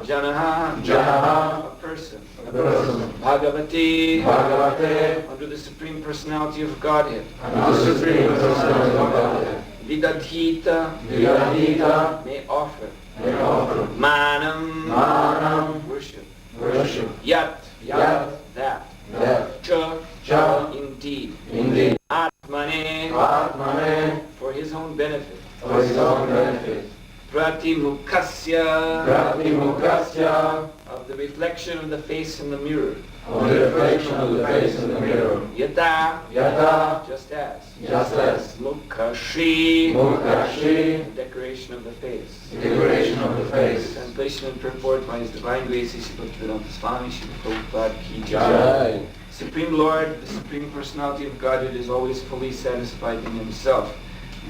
Janaha, Janaha, a person. Bhagavate, Bhagavate, under the Supreme Personality of Godhead. under the Supreme Personality of Godhead. Vidadhita, Vidadhita, may offer. Manam, worship. Yat, That. Cha, Indeed. Atmane, For his own benefit. Pratimukasya, of the reflection of the face in the mirror. Yata, just as. Mukhashi, the decoration of the face. Translation and purport by His Divine Grace, Srila Bhaktivedanta Swami, Srila Prabhupada Ki Jai. Supreme Lord, the Supreme Personality of Godhead, is always fully satisfied in Himself.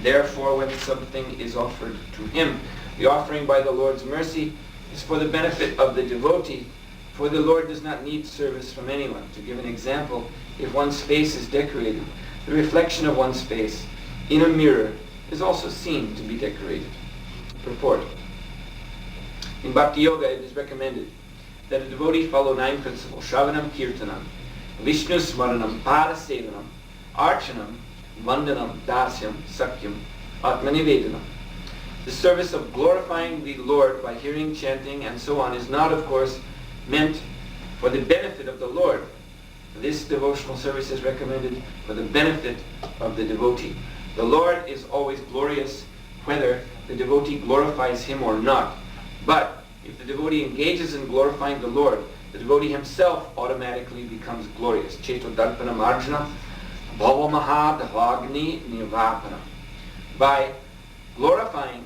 Therefore, when something is offered to Him, the offering by the Lord's mercy is for the benefit of the devotee, for the Lord does not need service from anyone. To give an example, if one's face is decorated, the reflection of one's face in a mirror is also seen to be decorated. Purport. In Bhakti Yoga, it is recommended that a devotee follow 9 principles: Shravanam, Kirtanam, Vishnu Smaranam, Parasevanam, Archanam, Vandanam, Dasyam, Sakyam, Atmanivedanam. The service of glorifying the Lord by hearing, chanting, and so on is not, of course, meant for the benefit of the Lord. This devotional service is recommended for the benefit of the devotee. The Lord is always glorious whether the devotee glorifies Him or not. But if the devotee engages in glorifying the Lord, the devotee himself automatically becomes glorious. Cheto Darpana Marjana Bhava Mahadhavagni Nirvapana. By glorifying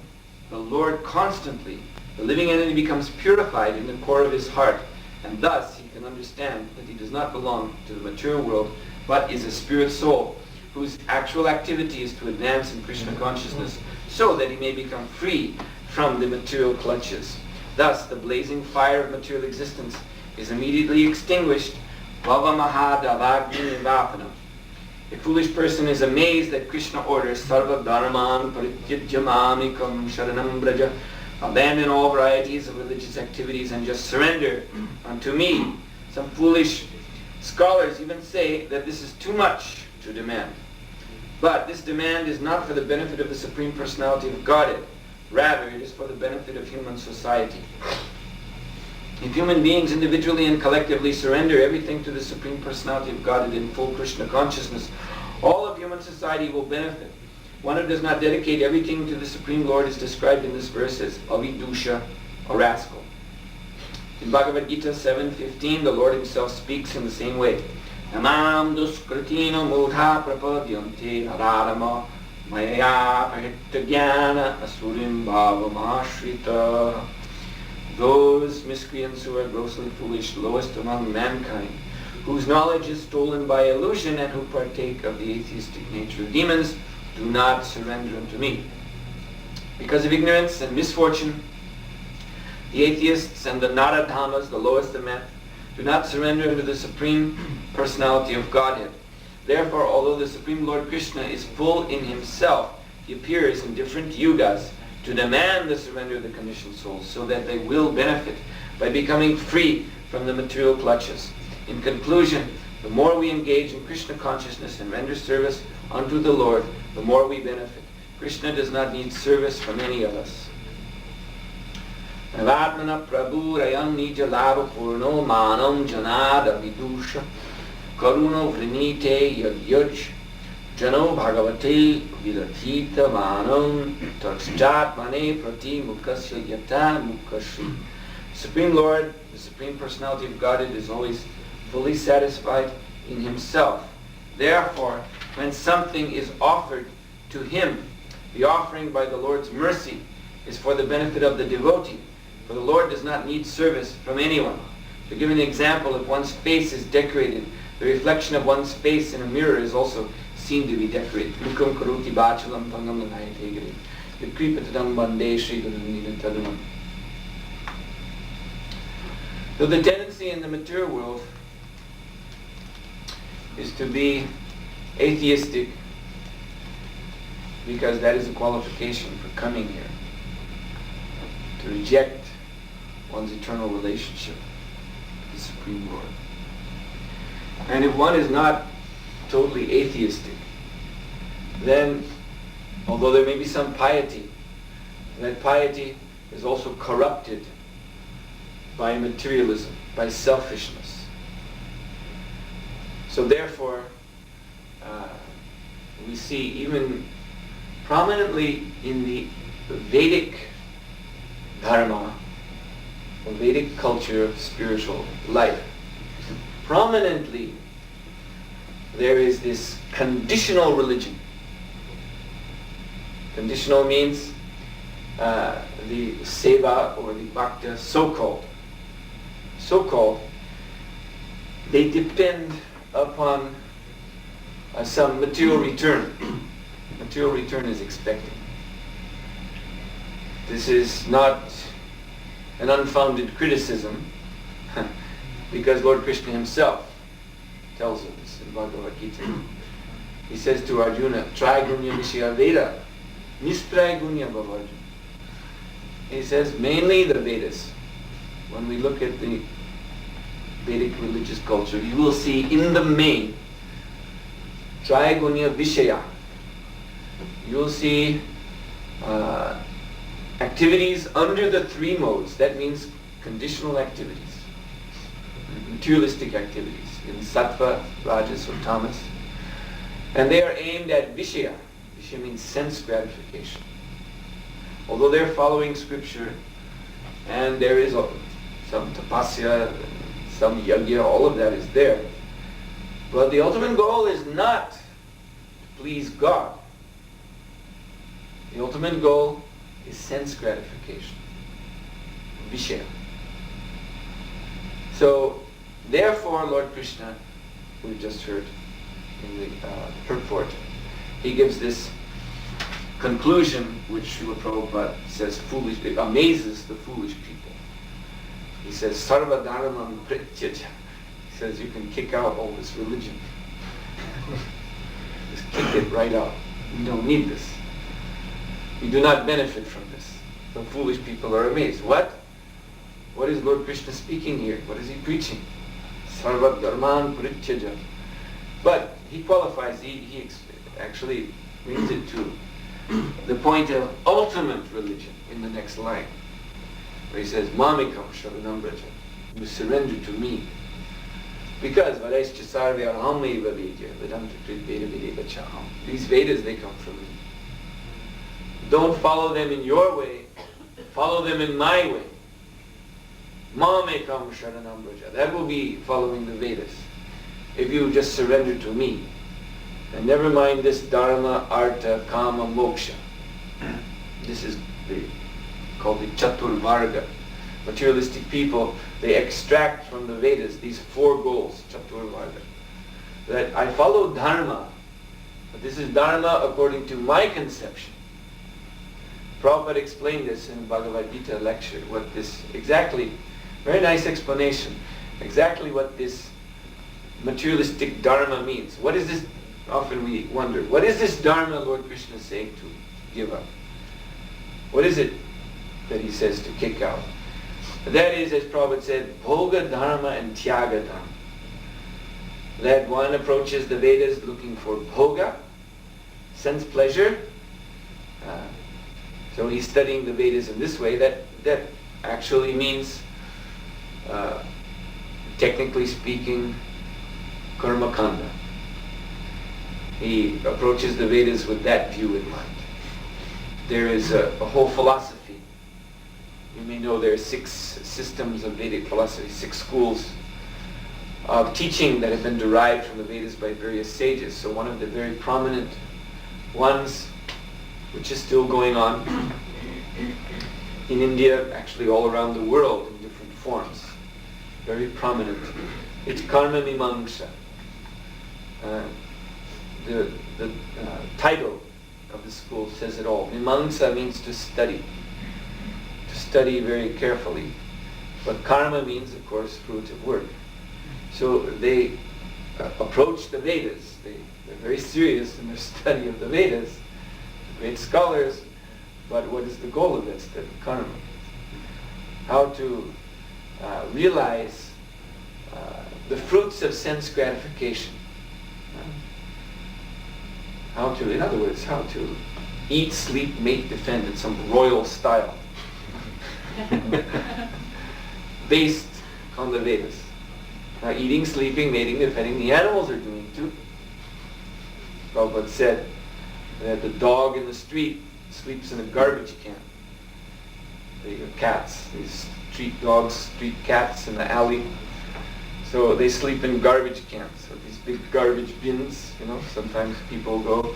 the Lord constantly, the living entity becomes purified in the core of his heart, and thus he can understand that he does not belong to the material world, but is a spirit soul whose actual activity is to advance in Krishna consciousness, so that he may become free from the material clutches. Thus, the blazing fire of material existence is immediately extinguished. Bhava Mahadavagni Nirvapana. A foolish person is amazed that Krishna orders Sarva Dharman Parityajya Mamikam Sharanam Braja, abandon all varieties of religious activities and just surrender unto me. Some foolish scholars even say that this is too much to demand. But this demand is not for the benefit of the Supreme Personality of Godhead. Rather, it is for the benefit of human society. If human beings individually and collectively surrender everything to the Supreme Personality of Godhead in full Krishna consciousness, all of human society will benefit. One who does not dedicate everything to the Supreme Lord is described in this verse as avidusha, a rascal. In Bhagavad Gita 7:15, the Lord Himself speaks in the same way. Namam duskritino mudha prapadyante haradama maya pahitta jnana asurim bhava mahashrita. Those miscreants who are grossly foolish, lowest among mankind, whose knowledge is stolen by illusion and who partake of the atheistic nature of demons, do not surrender unto me. Because of ignorance and misfortune, the atheists and the Naradhamas, the lowest of men, do not surrender unto the Supreme Personality of Godhead. Therefore, although the Supreme Lord Krishna is full in Himself, He appears in different yugas to demand the surrender of the conditioned souls, so that they will benefit by becoming free from the material clutches. In conclusion, the more we engage in Krishna consciousness and render service unto the Lord, the more we benefit. Krishna does not need service from any of us. Navatmana Prabhu Rayam Nija Lava Purno Manam Janada Vidusha Karuno Vrinite Yagyaj Jano Bhagavate Vilathita Manam Tarkshat Mane Prati Mukasya Yata Mukashi. Supreme Lord, the Supreme Personality of Godhead, is always fully satisfied in Himself. Therefore, when something is offered to Him, the offering by the Lord's mercy is for the benefit of the devotee, for the Lord does not need service from anyone. To give an example, if one's face is decorated, the reflection of one's face in a mirror is also seen to be decorated. Mukam karuti bachalam pangam lanayate vikripatadam bande shri tadunam. So the tendency in the material world is to be atheistic, because that is a qualification for coming here. To reject one's eternal relationship with the Supreme Lord. And if one is not totally atheistic, then, although there may be some piety, that piety is also corrupted by materialism, by selfishness. So therefore, we see even prominently in the Vedic dharma, or Vedic culture of spiritual life, prominently there is this conditional religion. Conditional means the seva or the bhakta, so-called, they depend upon some material return. Material return is expected. This is not an unfounded criticism, because Lord Krishna himself tells us this in Bhagavad Gita. He says to Arjuna, Trigunya Vishya Veda, Nistrigunya Bhavarjuna. He says, mainly the Vedas. When we look at the Vedic religious culture, you will see in the main Trigunya Vishaya. You will see activities under the three modes. That means conditional activities, materialistic activities in sattva, rajas, or tamas. And they are aimed at vishaya. Vishaya means sense gratification. Although they're following scripture, and there is some tapasya, some yajna, all of that is there. But the ultimate goal is not to please God. The ultimate goal is sense gratification, vishaya. So, therefore, Lord Krishna, we've just heard in the purport, he gives this conclusion which Srila Prabhupada says it amazes the foolish people. He says, Sarva Dharmam Prityaja. He says, you can kick out all this religion. Just kick it right out. We don't need this. We do not benefit from this. The foolish people are amazed. What? What is Lord Krishna speaking here? What is he preaching? Sarva Dharman Prityaja. But he qualifies, he actually brings it to the point of ultimate religion in the next line, where he says, Mamikam Sharanam Braja. You surrender to me. Because Vadaischa Sarve Arhamaiva Vedya Vedanta Krit Veda Vedeva Chaham. These Vedas, they come from me. Don't follow them in your way, follow them in my way. Mamekam Sharanam Braja. That will be following the Vedas. If you just surrender to me. And never mind this dharma, artha, kama, moksha. This is called the Chatur Varga. Materialistic people, they extract from the Vedas these four goals, Chatur Varga. That I follow dharma, but this is dharma according to my conception. Prabhupada explained this in Bhagavad Gita lecture, what this exactly, very nice explanation, exactly what this materialistic dharma means. What is this? Often we wonder, what is this dharma Lord Krishna is saying to give up? What is it that he says to kick out? That is, as Prabhupada said, bhoga dharma and tyaga dharma. That one approaches the Vedas looking for bhoga, sense pleasure. So he's studying the Vedas in this way. That actually means, technically speaking, karma kanda. He approaches the Vedas with that view in mind. There is a whole philosophy. You may know there are 6 systems of Vedic philosophy, 6 schools of teaching that have been derived from the Vedas by various sages. So one of the very prominent ones, which is still going on in India, actually all around the world in different forms, very prominent. It's Karma Mimamsa. The title of the school says it all. Mimamsa means to study very carefully. But karma means, of course, fruitive work. So they approach the Vedas. They're very serious in their study of the Vedas, great scholars, but what is the goal of that study? Karma. How to realize the fruits of sense gratification. In other words, how to eat, sleep, mate, defend in some royal style. Based on the Vedas. Now eating, sleeping, mating, defending, the animals are doing too. Prabhupada said that the dog in the street sleeps in a garbage can. They are cats, these street dogs, street cats in the alley. So they sleep in garbage cans, so these big garbage bins, sometimes people go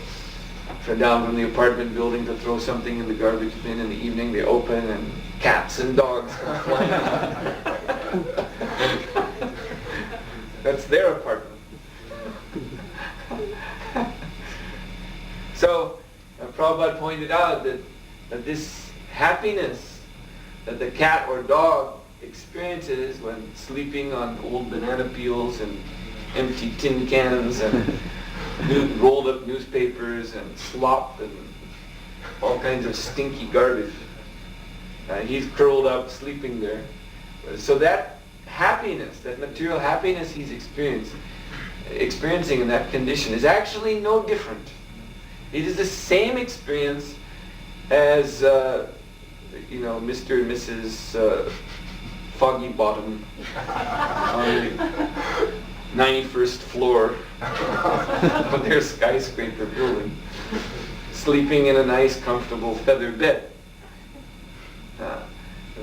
down from the apartment building to throw something in the garbage bin in the evening, they open and cats and dogs come flying out. That's their apartment. So Prabhupada pointed out that this happiness that the cat or dog experiences when sleeping on old banana peels and empty tin cans and rolled up newspapers and slop and all kinds of stinky garbage. He's curled up sleeping there. So that happiness, that material happiness he's experiencing in that condition is actually no different. It is the same experience as Mr. and Mrs. Foggy Bottom on the 91st floor of their skyscraper building, sleeping in a nice, comfortable feather bed.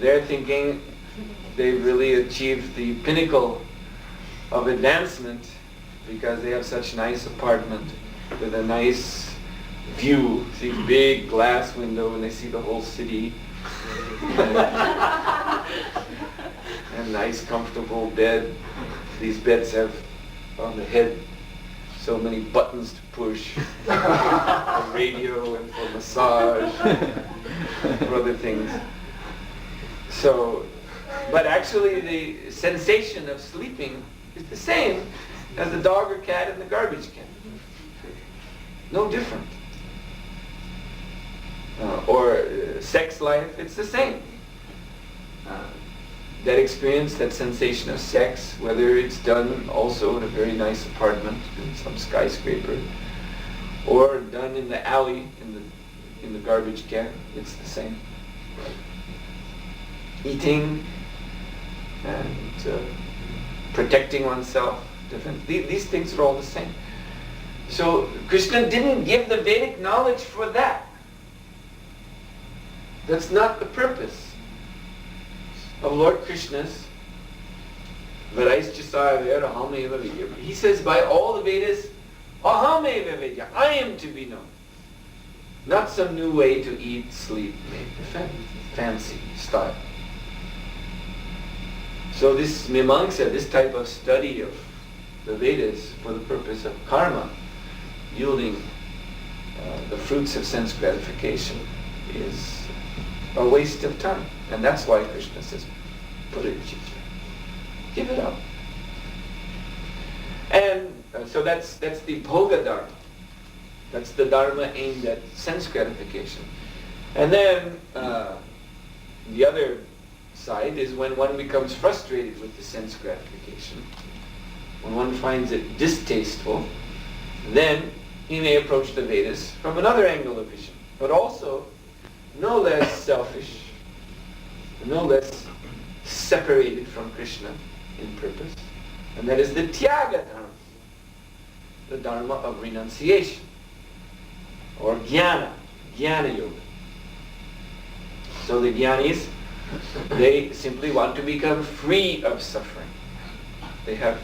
They're thinking they've really achieved the pinnacle of advancement because they have such nice apartment with a nice view, see big glass window and they see the whole city. And nice comfortable bed. These beds have on the head so many buttons to push for radio and for massage for other things. So, but actually the sensation of sleeping is the same as the dog or cat in the garbage can. No different. Or sex life, it's the same. That experience, that sensation of sex, whether it's done also in a very nice apartment in some skyscraper, or done in the alley in the garbage can, it's the same. Eating and protecting oneself, different. These things are all the same. So Krishna didn't give the Vedic knowledge for that. That's not the purpose of Lord Krishna's Varaischa Ahameva Vidya. He says by all the Vedas, Ahameva Vidya, I am to be known. Not some new way to eat, sleep, make fancy style. So this Mimamsa, this type of study of the Vedas for the purpose of karma, yielding the fruits of sense gratification, is a waste of time. And that's why Krishna says, put it, give it up. And so that's the bhoga dharma. That's the dharma aimed at sense gratification. And then the other side is when one becomes frustrated with the sense gratification, when one finds it distasteful, then he may approach the Vedas from another angle of vision, but also no less selfish, no less separated from Krishna in purpose, and that is the Tyaga Dharma, the Dharma of renunciation, or Jnana Yoga. So the Jnanis, they simply want to become free of suffering. They have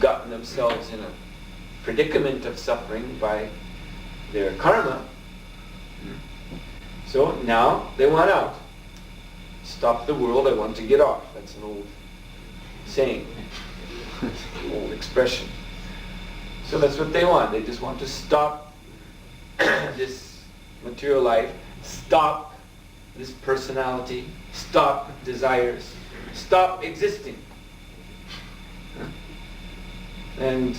gotten themselves in a predicament of suffering by their karma. So now they want out. Stop the world, I want to get off. That's an old saying, old expression. So that's what they want. They just want to stop this material life, stop this personality, stop desires, stop existing, and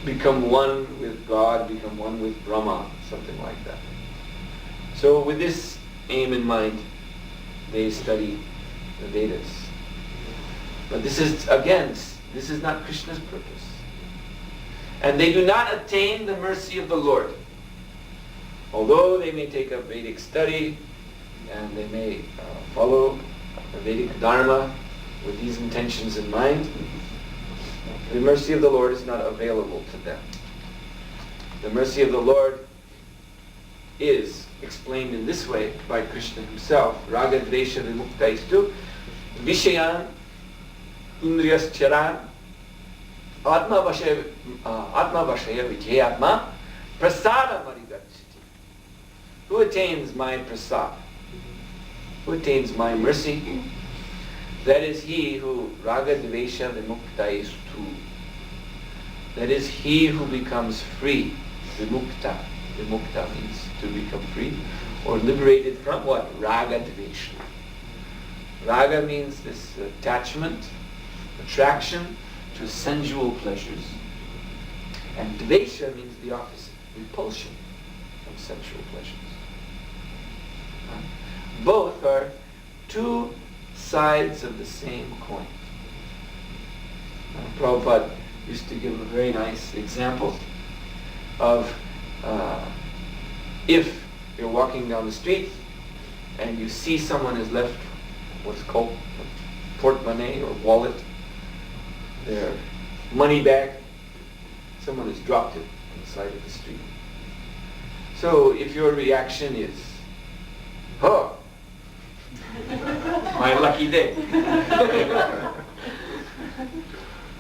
become one with God, become one with Brahma, something like that. So with this aim in mind, they study the Vedas. But this is, again, this is not Krishna's purpose. And they do not attain the mercy of the Lord. Although they may take up Vedic study and they may follow the Vedic Dharma with these intentions in mind, the mercy of the Lord is not available to them. The mercy of the Lord is explained in this way by Krishna himself. Raga dvesha vimukta vishayan indriyascharan atma vashaya vijayatma prasada marigachiti. Who attains my prasad? Who attains my mercy? That is he who raga dvesha vimukta. That is he who becomes free. Vimukta. Vimukta means to become free or liberated from what? Raga dvesha. Raga means this attachment, attraction to sensual pleasures. And dvesha means the opposite, repulsion from sensual pleasures. Both are two sides of the same coin. Prabhupada used to give a very nice example of if you're walking down the street and you see someone has left what's called a portemonnaie or wallet, their money bag, someone has dropped it on the side of the street. So if your reaction is, oh, my lucky day,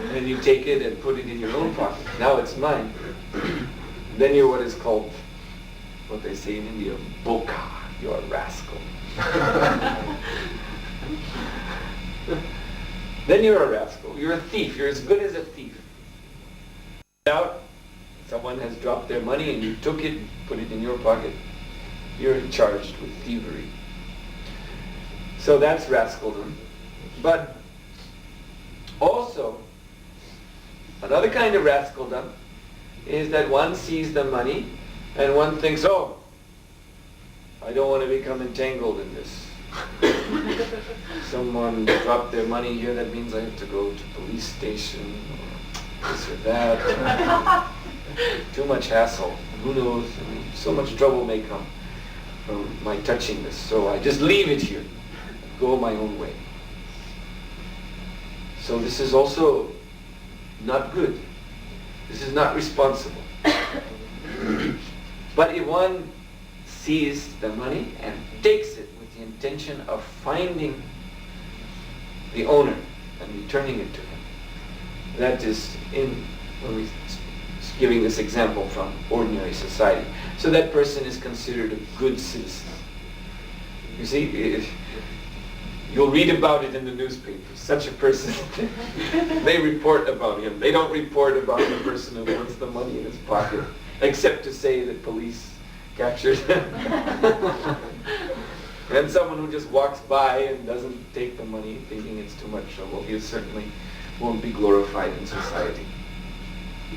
and you take it and put it in your own pocket, now it's mine, then you're what is called, what they say in India, boka, you're a rascal. Then you're a rascal, you're a thief, you're as good as a thief. Out, someone has dropped their money and you took it, put it in your pocket, you're charged with thievery. So that's rascaldom. But also, another kind of rascaldom is that one sees the money and one thinks, oh, I don't want to become entangled in this. Someone dropped their money here, that means I have to go to police station or this or that. Too much hassle. Who knows? I mean, so much trouble may come from my touching this. So I just leave it here. Go my own way. So this is also not good. This is not responsible. But if one sees the money and takes it with the intention of finding the owner and returning it to him, that is when we giving this example from ordinary society. So that person is considered a good citizen. You see, you'll read about it in the newspaper. Such a person, they report about him. They don't report about the person who wants the money in his pocket, except to say that police captured him. And someone who just walks by and doesn't take the money, thinking it's too much trouble, he certainly won't be glorified in society.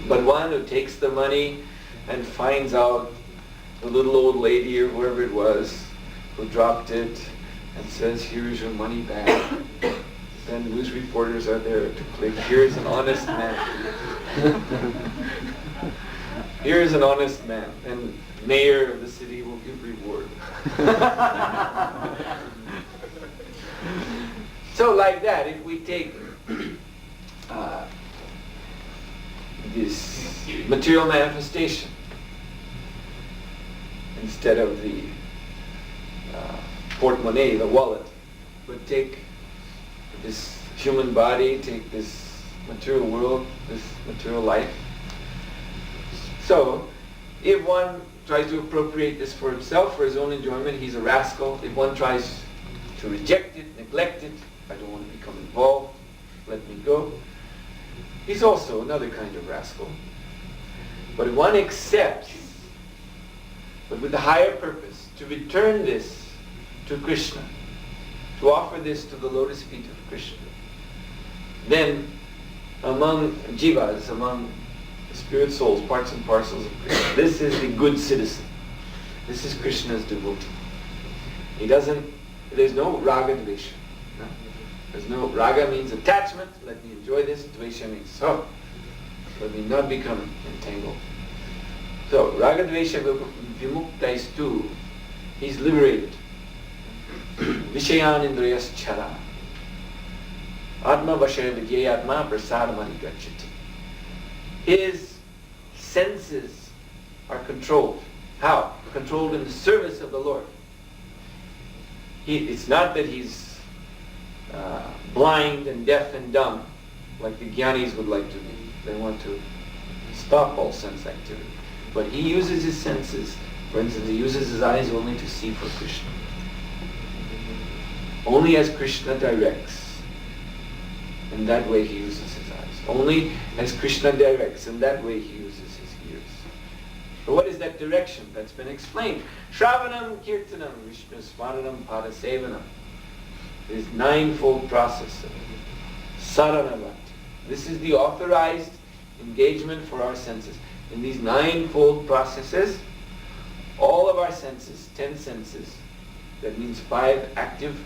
But one who takes the money and finds out the little old lady or whoever it was who dropped it and says, here's your money back, then news reporters are there to click, here's an honest man. Here's an honest man. And mayor of the city will give reward. So like that, if we take this material manifestation instead of the portemonnaie, the wallet, but take this human body, take this material world, this material life. So, if one tries to appropriate this for himself, for his own enjoyment, he's a rascal. If one tries to reject it, neglect it, I don't want to become involved, let me go, he's also another kind of rascal. But if one accepts, but with the higher purpose, to return this to Krishna, to offer this to the lotus feet of Krishna, then among jivas, among spirit souls, parts and parcels of Krishna, this is the good citizen. This is Krishna's devotee. There's no raga dvesha. No? There's no raga means attachment, let me enjoy this. Dvesha means let me not become entangled. So raga dvesha vimuktaisthu, he's liberated. Vishayan indriyas chara. Atma vashe vidyayatma prasadamani gacchati. His senses are controlled. How? Controlled in the service of the Lord. It's not that he's blind and deaf and dumb, like the jnanis would like to be. They want to stop all sense activity. But he uses his senses. For instance, he uses his eyes only to see for Krishna. Only as Krishna directs. In that way he uses his eyes. Only as Krishna directs. In that way he uses his ears. But what is that direction? That's been explained. Shravanam, Kirtanam, Vishnu Smaranam, Padasevanam. This ninefold process of Sarana Bhakti. This is the authorized engagement for our senses. In these ninefold processes, all of our senses, 10 senses, that means 5 active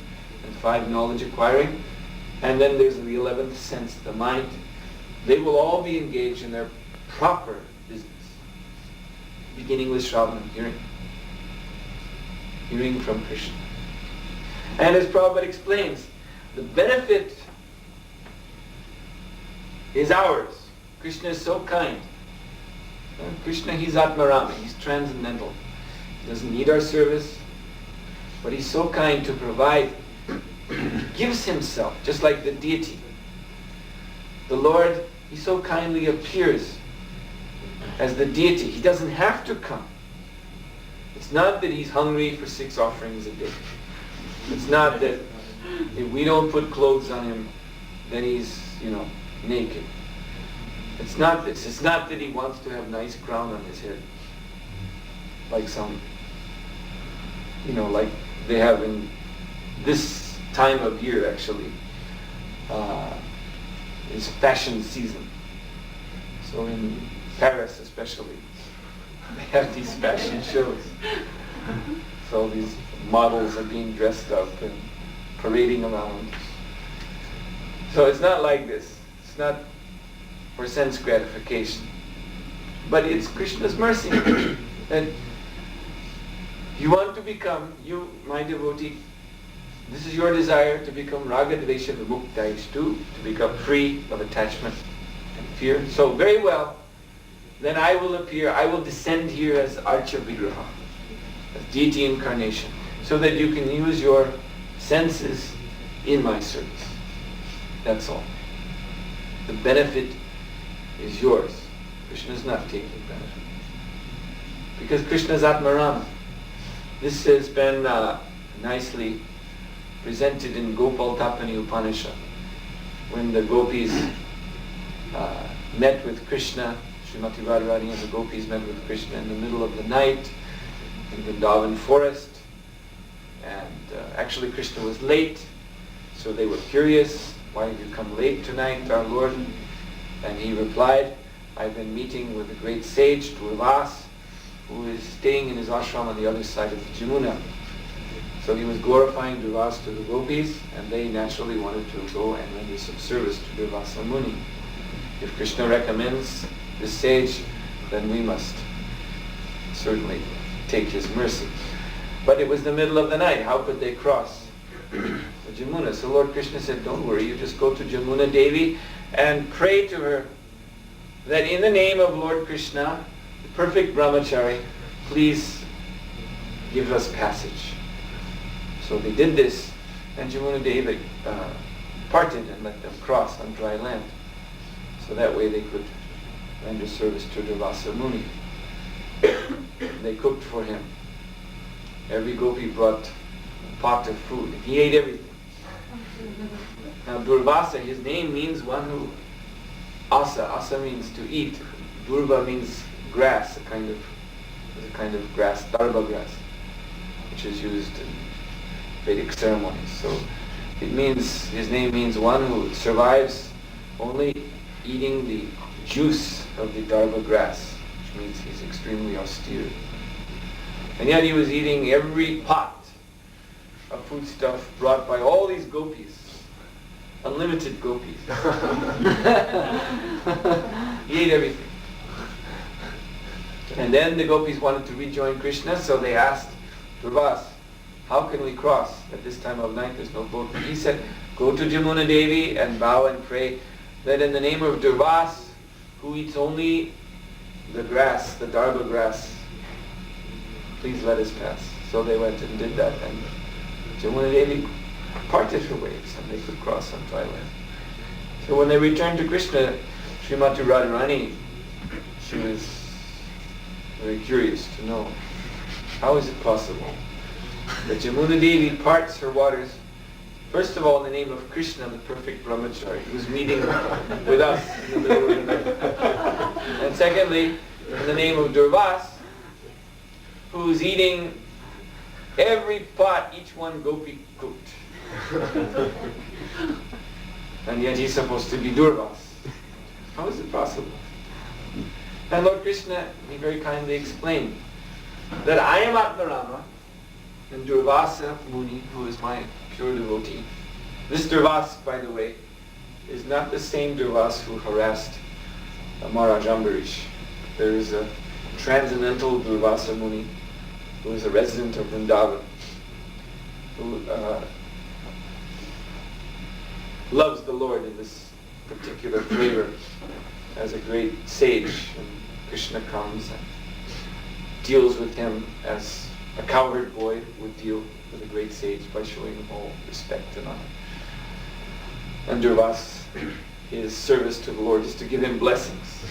and 5 knowledge acquiring, and then there's the 11th sense, the mind, they will all be engaged in their proper business. Beginning with Shravanam, hearing. Hearing from Krishna. And as Prabhupada explains, the benefit is ours. Krishna is so kind. Krishna, he's Atmarama, he's transcendental. He doesn't need our service, but he's so kind to provide. He gives himself, just like the deity. The Lord, he so kindly appears as the deity. He doesn't have to come. It's not that he's hungry for 6 offerings a day. It's not that if we don't put clothes on him, then he's, naked. It's not this. It's not that he wants to have nice crown on his head. Like some, like they have in this time of year actually. It's fashion season. So in Paris especially, they have these fashion shows. So these models are being dressed up and parading around. So it's not like this. It's not for sense gratification. But it's Krishna's mercy. And you want to become, you, my devotee, this is your desire to become raga dvesha vimuktaishtu, to become free of attachment and fear. So very well, then I will appear, I will descend here as Archa Vigraha, as deity incarnation, so that you can use your senses in my service. That's all. The benefit is yours. Krishna is not taking benefit. Because Krishna is Atmarama. This has been nicely presented in Gopal Tapani Upanishad. When the gopis met with Krishna, Srimati Radharani and the gopis met with Krishna in the middle of the night in the Vrindavan forest. And actually Krishna was late, so they were curious, why have you come late tonight, our Lord? And he replied, I've been meeting with the great sage, Durvas, who is staying in his ashram on the other side of the Jamuna. So he was glorifying Durvas to the gopis, and they naturally wanted to go and render some service to Durvasa Muni. If Krishna recommends this sage, then we must certainly take his mercy. But it was the middle of the night. How could they cross the Jamuna? So Lord Krishna said, don't worry, you just go to Jamuna Devi and pray to her that in the name of Lord Krishna, the perfect brahmachari, please give us passage. So they did this, and Jamuna Devi parted and let them cross on dry land. So that way they could render service to Durvasa Muni. They cooked for him. Every gopi brought a pot of food. He ate everything. Now Durvasa, his name means one who, asa means to eat. Durva means grass, a kind of grass, darba grass, which is used in Vedic ceremonies. So it means, his name means one who survives only eating the juice of the darba grass, which means he's extremely austere. And yet he was eating every pot of foodstuff brought by all these gopis. unlimited gopis. He ate everything. And then the gopis wanted to rejoin Krishna, so they asked Durvas, how can we cross? At this time of night there's no boat. He said, go to Jamuna Devi and bow and pray that in the name of Durvas, who eats only the grass, the darba grass, please let us pass. So they went and did that, and Jamuna Devi parted her waves and they could cross on dry land. So when they returned to Krishna, Srimati Radharani, she was very curious to know, how is it possible that Jamuna Devi parts her waters, first of all in the name of Krishna, the perfect brahmachari, who's meeting with us in the middle of the night. And secondly, in the name of Durvas, who's eating every pot each one gopi cooked. And yet he's supposed to be Durvas. How is it possible? And Lord Krishna, he very kindly explained that I am Atmarama and Durvasa Muni, who is my pure devotee. This Durvas, by the way, is not the same Durvas who harassed Maharaj Ambarish. There is a transcendental Durvasa Muni who is a resident of Vrindavan, who loves the Lord in this particular flavor as a great sage. And Krishna comes and deals with him as a cowherd boy would deal with a great sage by showing him all respect and honor. And Durvas, his service to the Lord is to give him blessings.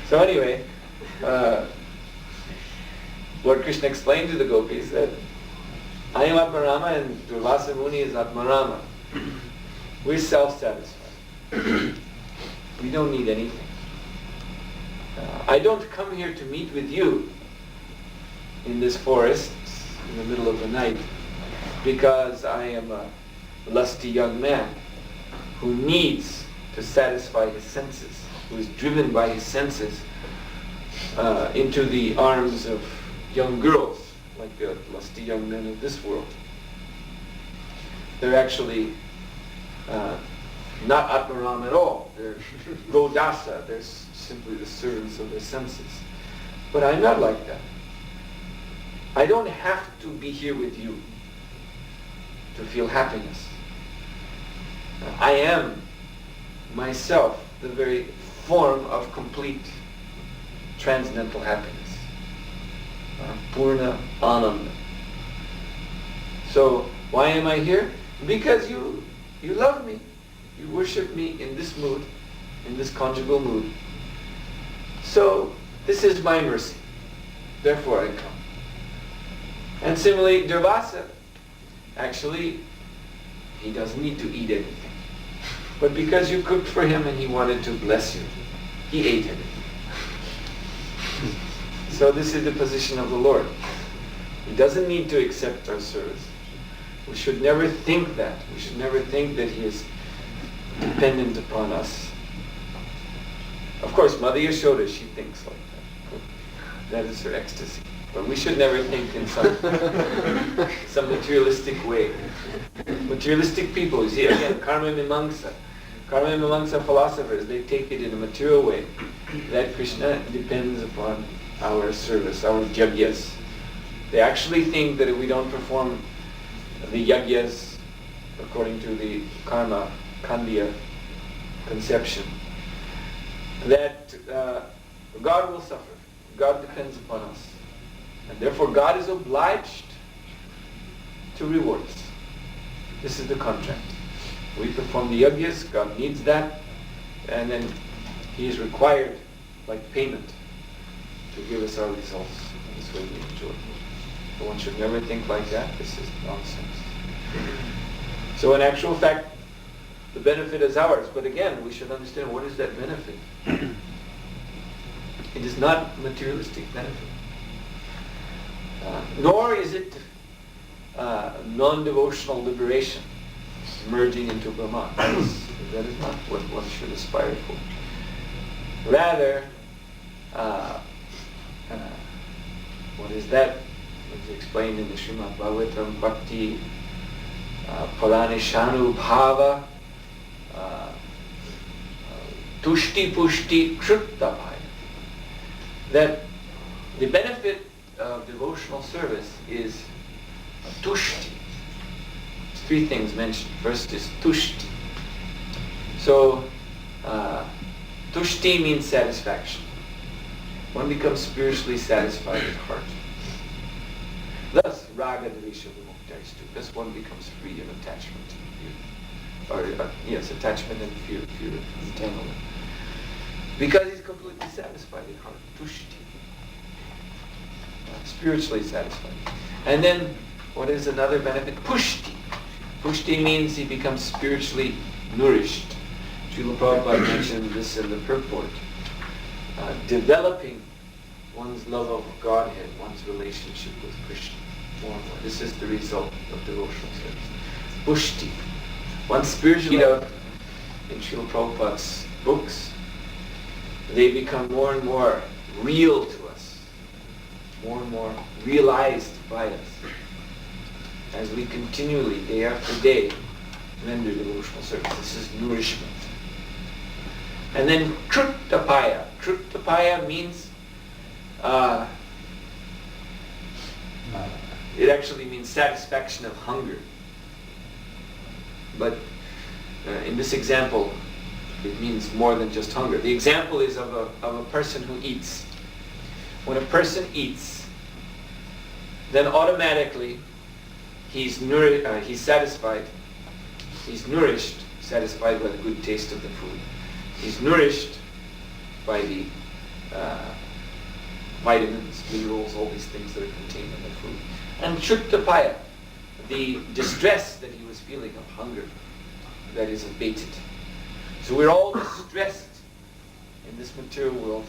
So anyway, Lord Krishna explained to the gopis that I am Atmarama and Durvasa Muni is Atmarama. We're self-satisfied. We don't need anything. I don't come here to meet with you in this forest in the middle of the night because I am a lusty young man who needs to satisfy his senses, who is driven by his senses into the arms of young girls like the lusty young men of this world. They're actually not Atmaram at all. They're Godasa. They're simply the servants of their senses. But I'm not like that. I don't have to be here with you to feel happiness. I am myself the very form of complete transcendental happiness. Purna Ananda. So why am I here? Because you love me. You worship me in this mood, in this conjugal mood. So this is my mercy. Therefore I come. And similarly, Durvasa, actually, he doesn't need to eat anything. But because you cooked for him and he wanted to bless you, he ate everything. So this is the position of the Lord. He doesn't need to accept our service. We should never think that. We should never think that he is dependent upon us. Of course, Mother Yashoda, she thinks like that. That is her ecstasy. But we should never think in some materialistic way. Materialistic people, you see, again, karma mimamsa. Karma mimamsa philosophers, they take it in a material way. That Krishna depends upon our service, our yagyas. They actually think that if we don't perform the yagyas according to the karma, kandya conception, that God will suffer. God depends upon us. And therefore God is obliged to reward us. This is the contract. We perform the yagyas, God needs that, and then he is required, like payment, to give us our results. This way we enjoy. But one should never think like that. This is nonsense. So in actual fact, the benefit is ours. But again, we should understand, what is that benefit? It is not materialistic benefit. Nor is it non-devotional liberation, merging into Brahman. That is not what one should aspire for. Rather, what is that? It's explained in the Śrīmad-Bhāgavatam, Bhakti, Palanishanu Bhava, Tushti Pushti Kruttapaya. That the benefit of devotional service is tushti. There's three things mentioned. First is tushti. So, tushti means satisfaction. One becomes spiritually satisfied at heart. Thus, raga dvesha vimuktayistu. Thus one becomes free of attachment and fear. Or, yes, attachment and fear of entanglement. Because he's completely satisfied at heart. Tushti. Spiritually satisfied. And then, what is another benefit? Pushti. Pushti means he becomes spiritually nourished. Srila Prabhupada mentioned this in the purport. Developing one's love of Godhead, one's relationship with Krishna more and more. This is the result of devotional service. Pushti. One's spiritual love in Srila Prabhupada's books, they become more and more real to us, more and more realized by us, as we continually, day after day, render devotional service. This is nourishment. And then Kruttapaya. Kruttapaya means, it actually means satisfaction of hunger. But in this example, it means more than just hunger. The example is of a person who eats. When a person eats, then automatically he's satisfied. He's nourished, satisfied by the good taste of the food. He's nourished by the vitamins, minerals, all these things that are contained in the food. And Shuktapaya, the distress that he was feeling of hunger, that is abated. So we're all distressed in this material world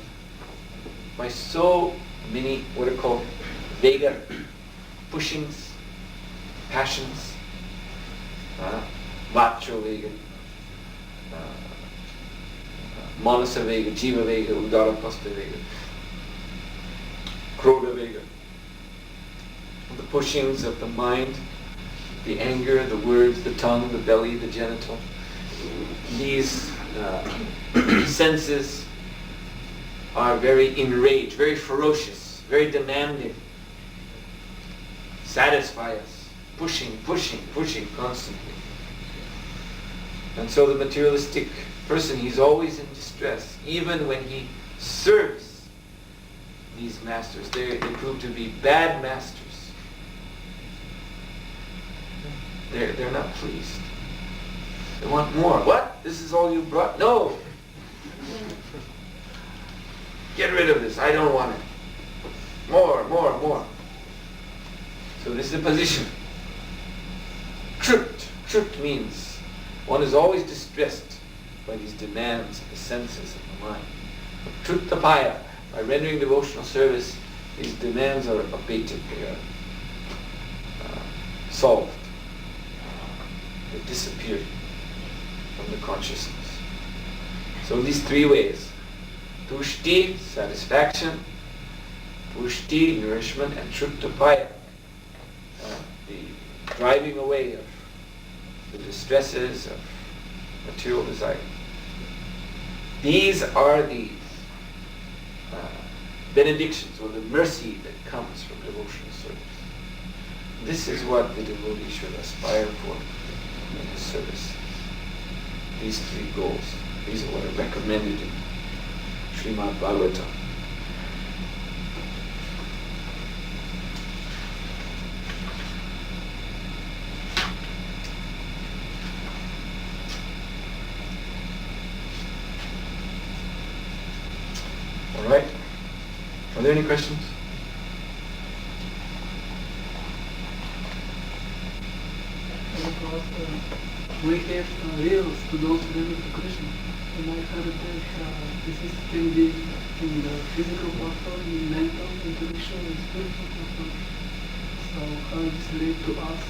by so many what are called Vega, pushings, passions, Vacho Vega, Manasa Vega, Jiva Vega, Udara Pasta Vega, Krodha Vega. The pushings of the mind, the anger, the words, the tongue, the belly, the genital. These senses are very enraged, very ferocious, very demanding. Satisfy us, pushing constantly. And so the materialistic person, he's always in distress, even when he serves these masters. They prove to be bad masters. They're not pleased. They want more. What? This is all you brought? No! Get rid of this. I don't want it. More. So this is the position. Trut means one is always distressed by these demands of the senses of the mind. Truttapaya, by rendering devotional service, these demands are abated. They are solved. They disappear from the consciousness. So these three ways: tushti, satisfaction; pushti, nourishment; and shuktapaya, the driving away of the distresses of material desire. These are the benedictions, or the mercy that comes from devotional service. This is what the devotee should aspire for in his service. These three goals. These are what are recommended in Śrīmad-Bhāgavatam. All right. Are there any questions? We have reels to those related to Krishna. And I heard that this can be in the physical platform, in mental, intellectual, and spiritual platform. So how this relate to us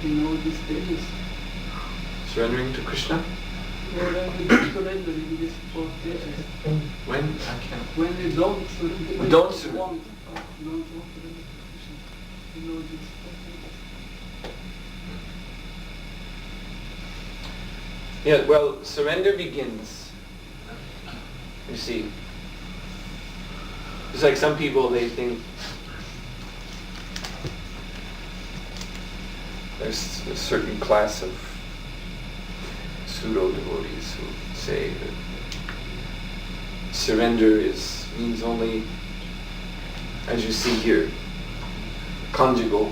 in all these stages? Surrendering to Krishna? Or when we don't surrender in this four stages. When? I can't. When we don't surrender. We don't surrender. Don't want to surrender to Krishna. You know this four stages. Yeah, well, surrender begins, you see. It's like some people, they think there's a certain class of pseudo-devotees who say that surrender means only, as you see here, conjugal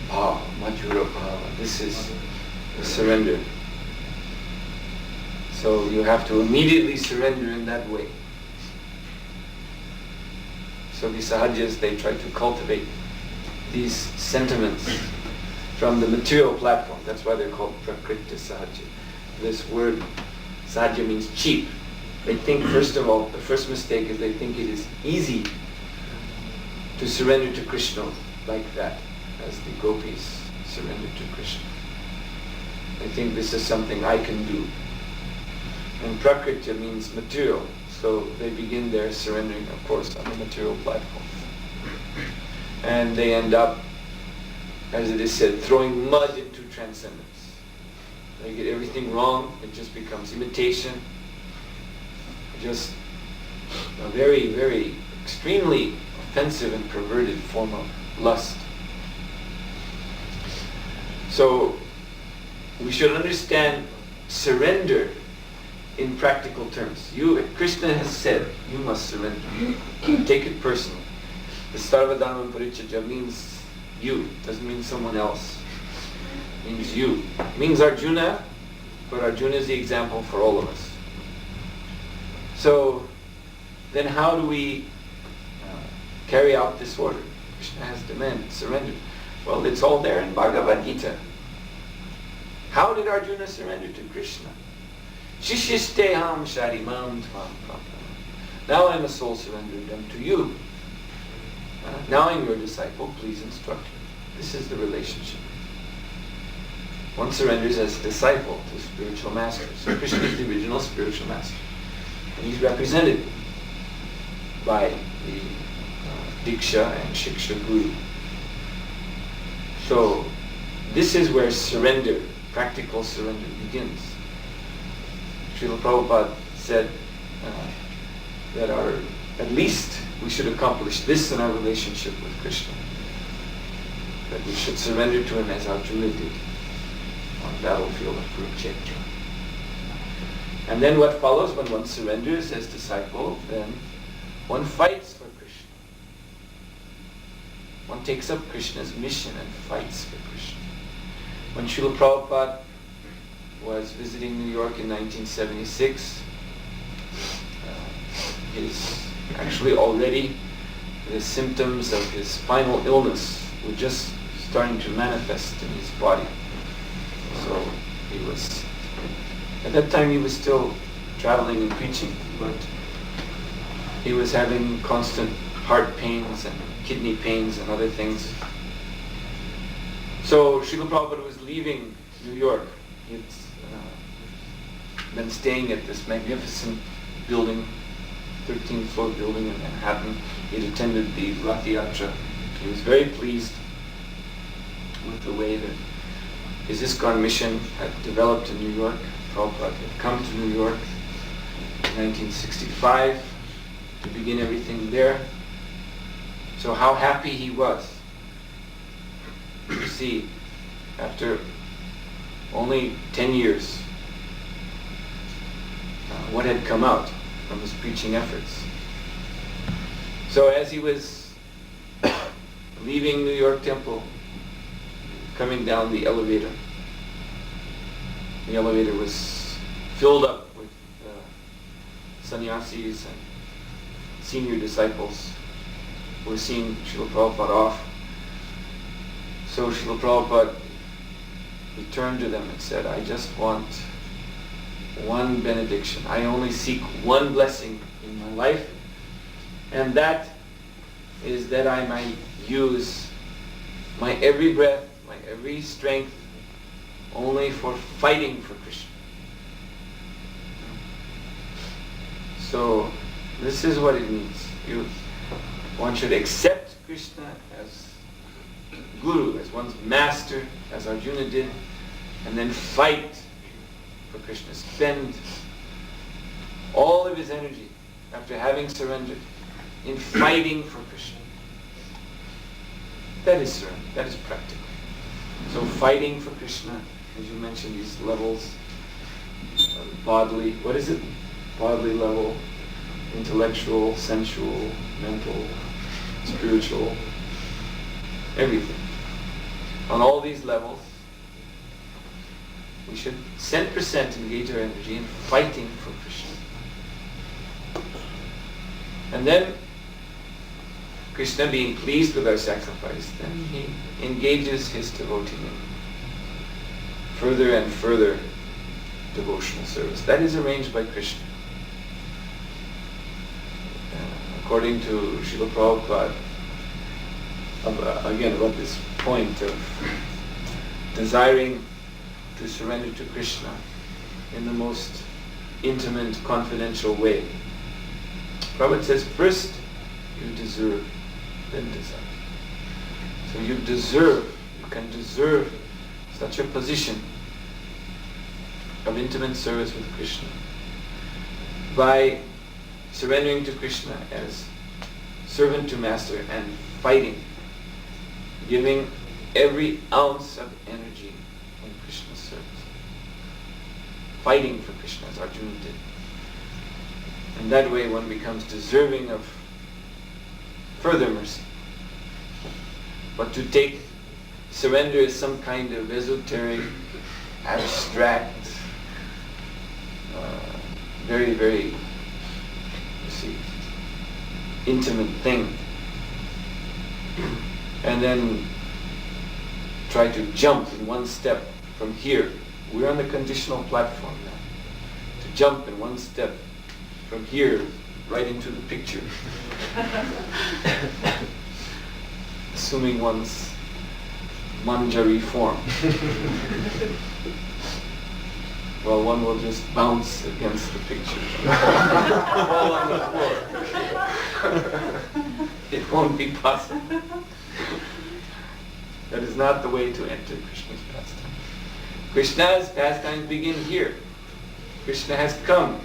bhava, madhura bhava. This is the surrender. So you have to immediately surrender in that way. So the sahajas, they try to cultivate these sentiments from the material platform. That's why they're called prakriti sahaja. This word sahaja means cheap. They think, first of all, the first mistake is they think it is easy to surrender to Krishna like that, as the gopis surrendered to Krishna. They think this is something I can do. And prakriti means material, so they begin their surrendering, of course, on the material platform. And they end up, as it is said, throwing mud into transcendence. They get everything wrong, it just becomes imitation, just a very, very extremely offensive and perverted form of lust. So we should understand surrender in practical terms. Krishna has said, you must surrender. Take it personally. The Sarvadharma Parichaja means you, doesn't mean someone else. It means you. It means Arjuna, but Arjuna is the example for all of us. So, then how do we carry out this order? Krishna has demanded surrender. Well, it's all there in Bhagavad Gita. How did Arjuna surrender to Krishna? Shishisteham sharimam tvam prapam. Now I'm a soul surrendered unto you. Now I'm your disciple, please instruct me. This is the relationship. One surrenders as a disciple to spiritual master. So Krishna is the original spiritual master. And he's represented by the Diksha and Shiksha Guru. So this is where surrender, practical surrender, begins. Srila Prabhupada said that at least we should accomplish this in our relationship with Krishna. That we should surrender to him as Arjuna did on the battlefield of Kurukshetra. And then what follows when one surrenders as disciple, then one fights for Krishna. One takes up Krishna's mission and fights for Krishna. When Srila Prabhupada was visiting New York in 1976, actually already the symptoms of his final illness were just starting to manifest in his body. So at that time he was still traveling and preaching, but he was having constant heart pains and kidney pains and other things. So Srila Prabhupada was leaving New York. He'd been staying at this magnificent building, 13th floor building in Manhattan. He'd attended the Rath Yatra. He was very pleased with the way that his ISKCON mission had developed in New York. Prabhupada had come to New York in 1965 to begin everything there. So how happy he was. You see, after only 10 years, what had come out from his preaching efforts. So as he was leaving New York Temple, coming down the elevator was filled up with sannyasis and senior disciples who were seeing Srila Prabhupada off. So Srila Prabhupada, he turned to them and said, I just want one benediction. I only seek one blessing in my life, and that is that I might use my every breath, my every strength only for fighting for Krishna. So this is what it means. One should accept Krishna as Guru, as one's master, as Arjuna did, and then fight for Krishna. Spend all of his energy after having surrendered in fighting for Krishna. That is surrender. That is practical. So fighting for Krishna, as you mentioned, these levels, bodily, what is it? Bodily level, intellectual, sensual, mental, spiritual, everything. On all these levels, we should 100% engage our energy in fighting for Krishna. And then, Krishna being pleased with our sacrifice, then he engages his devotee in further and further devotional service. That is arranged by Krishna. According to Srila Prabhupada, again about this point of desiring to surrender to Krishna in the most intimate, confidential way. Prabhupada says, first you deserve, then desire. So you can deserve such a position of intimate service with Krishna by surrendering to Krishna as servant to master and fighting, giving every ounce of energy in Krishna's service. Fighting for Krishna as Arjuna did. And that way one becomes deserving of further mercy. But to take surrender as some kind of esoteric, abstract, very, very, intimate thing, and then try to jump in one step from here. We're on the conditional platform now. To jump in one step from here right into the picture. Assuming one's manjari form. Well, one will just bounce against the picture. Fall on the floor. It won't be possible. That is not the way to enter Krishna's pastime. Krishna's pastimes begin here. Krishna has come.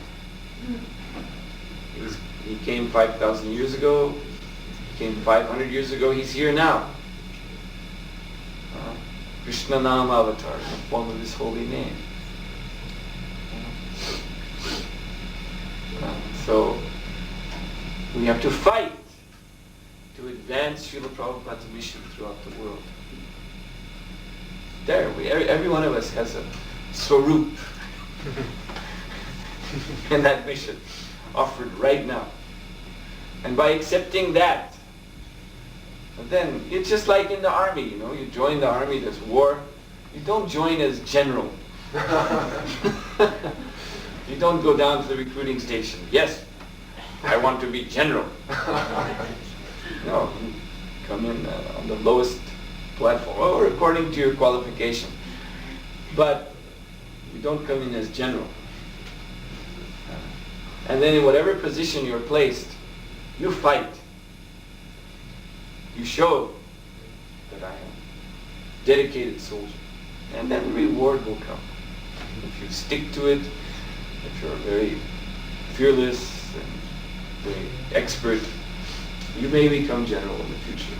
He came 5,000 years ago. He came 500 years ago. He's here now. Krishna Nam Avatar, in the form of his holy name. So we have to fight to advance Srila Prabhupada's mission throughout the world. Every one of us has a swarup in that mission offered right now. And by accepting that, then it's just like in the army, you join the army, there's war. You don't join as general. You don't go down to the recruiting station. Yes, I want to be general. No, you come in on the lowest platform, or according to your qualification. But you don't come in as general. And then in whatever position you're placed, you fight. You show that I am a dedicated soldier. And then the reward will come. If you stick to it, if you're very fearless and very expert, you may become general in the future.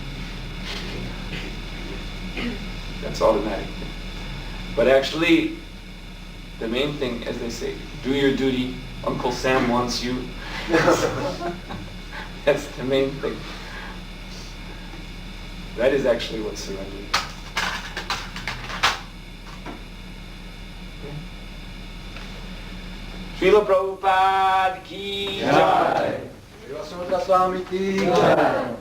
That's automatic. But actually, the main thing, as they say, do your duty. Uncle Sam wants you. That's the main thing. That is actually what surrender is. Srila Prabhupada ki jai. Swami ki jai.